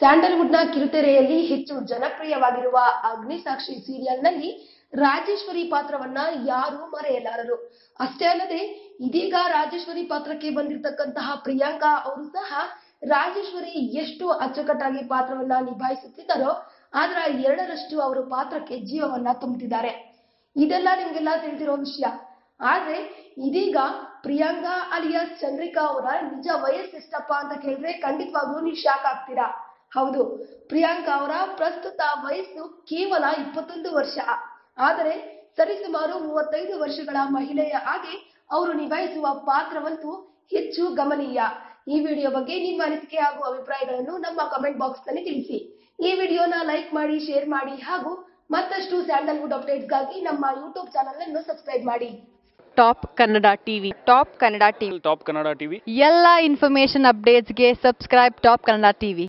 ಸ್ಯಾಂಡಲ್ವುಡ್ನ ಕಿರುತೆರೆಯಲ್ಲಿ ಹೆಚ್ಚು ಜನಪ್ರಿಯವಾಗಿರುವ ಅಗ್ನಿಸಾಕ್ಷಿ ಸೀರಿಯಲ್ನಲ್ಲಿ ರಾಜೇಶ್ವರಿ ಪಾತ್ರವನ್ನ ಯಾರು ಮರೆಯಲಾರರು. ಅಷ್ಟೇ ಅಲ್ಲದೆ ಇದೀಗ ರಾಜೇಶ್ವರಿ ಪಾತ್ರಕ್ಕೆ ಬಂದಿರತಕ್ಕಂತಹ ಪ್ರಿಯಾಂಕಾ ಅವರು ಸಹ ರಾಜೇಶ್ವರಿ ಎಷ್ಟು ಅಚ್ಚುಕಟ್ಟಾಗಿ ಪಾತ್ರವನ್ನ ನಿಭಾಯಿಸುತ್ತಿದ್ದಾರೋ ಅದರ 2ರಷ್ಟು ಅವರು ಪಾತ್ರಕ್ಕೆ ಜೀವವನ್ನ ತುಂಬುತ್ತಿದ್ದಾರೆ. ಇದೆಲ್ಲ ನಿಮಗೆಲ್ಲ ತಿಳಿದಿರೋ ವಿಷಯ. ಆದ್ರೆ ಇದೀಗ ಪ್ರಿಯಾಂಕಾ ಅಲಿಯಾಸ್ ಚಂದ್ರಿಕಾ ಅವರ ನಿಜ ವಯಸ್ಸೆಷ್ಟಪ್ಪ ಅಂತ ಕೇಳಿದ್ರೆ ಖಂಡಿತವಾಗ್ಲೂ ನೀವು ಶಾಕ್ ಆಗ್ತೀರಾ. ಹೌದು, ಪ್ರಿಯಾಂಕಾ ಅವರ ಪ್ರಸ್ತುತ ವಯಸ್ಸು ಕೇವಲ 21 ವರ್ಷ. ಆದರೆ ಸರಿಸುಮಾರು 35 ವರ್ಷಗಳ ಮಹಿಳೆಯ ಹಾಗೆ ಅವರು ನಿಭಾಯಿಸುವ ಪಾತ್ರವಂತೂ ಹೆಚ್ಚು ಗಮನೀಯ. ಈ ವಿಡಿಯೋ ಬಗ್ಗೆ ನಿಮ್ಮ ಅನಿಸಿಕೆ ಹಾಗೂ ಅಭಿಪ್ರಾಯಗಳನ್ನು ನಮ್ಮ ಕಮೆಂಟ್ ಬಾಕ್ಸ್ ನಲ್ಲಿ ತಿಳಿಸಿ. ಈ ವಿಡಿಯೋನ ಲೈಕ್ ಮಾಡಿ, ಶೇರ್ ಮಾಡಿ ಹಾಗೂ ಮತ್ತಷ್ಟು ಸ್ಯಾಂಡಲ್ವುಡ್ ಅಪ್ಡೇಟ್ಸ್ಗಾಗಿ ನಮ್ಮ ಯೂಟ್ಯೂಬ್ ಚಾನಲ್ ಅನ್ನು ಸಬ್ಸ್ಕ್ರೈಬ್ ಮಾಡಿ. ಟಾಪ್ ಕನ್ನಡ ಟಿವಿ ಎಲ್ಲ ಇನ್ಫಾರ್ಮೇಶನ್ ಅಪ್ಡೇಟ್ಸ್ಗೆ ಸಬ್ಸ್ಕ್ರೈಬ್ ಟಾಪ್ ಕನ್ನಡ ಟಿವಿ.